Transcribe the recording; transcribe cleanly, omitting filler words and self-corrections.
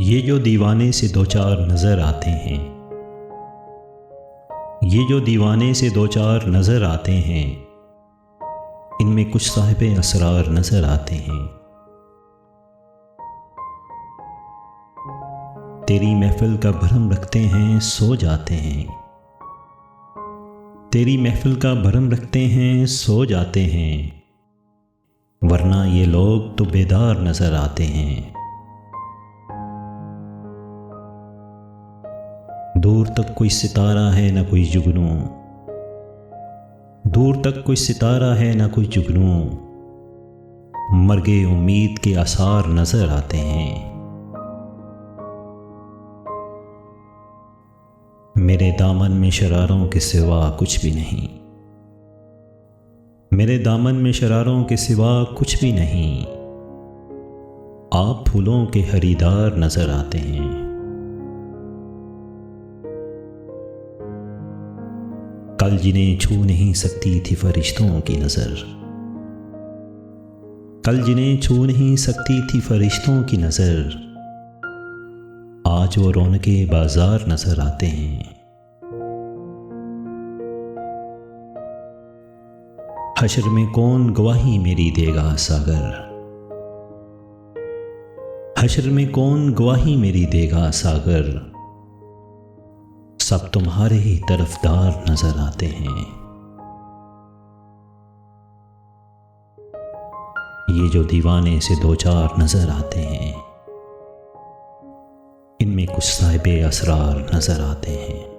ये जो दीवाने से दो चार नज़र आते हैं, ये जो दीवाने से दो चार नज़र आते हैं, इनमें कुछ साहिबे असरार नज़र आते हैं। तेरी महफिल का भरम रखते हैं, सो जाते हैं। तेरी महफिल का भरम रखते हैं, सो जाते हैं, वरना ये लोग तो बेदार नज़र आते हैं। दूर तक कोई सितारा है न कोई जुगनू, दूर तक कोई सितारा है न कोई जुगनू, मर्गे उम्मीद के आसार नजर आते हैं। मेरे दामन में शरारों के सिवा कुछ भी नहीं, मेरे दामन में शरारों के सिवा कुछ भी नहीं, आप फूलों के खरीदार नजर आते हैं। कल जिन्हें छू नहीं सकती थी फरिश्तों की नज़र, कल जिन्हें छू नहीं सकती थी फरिश्तों की नज़र, आज वो रौनके बाजार नजर आते हैं। हश्र में कौन गवाही मेरी देगा सागर, हश्र में कौन गवाही मेरी देगा सागर, सब तुम्हारे ही तरफदार नजर आते हैं। ये जो दीवाने से दो चार नजर आते हैं, इनमें कुछ साहिबे असरार नजर आते हैं।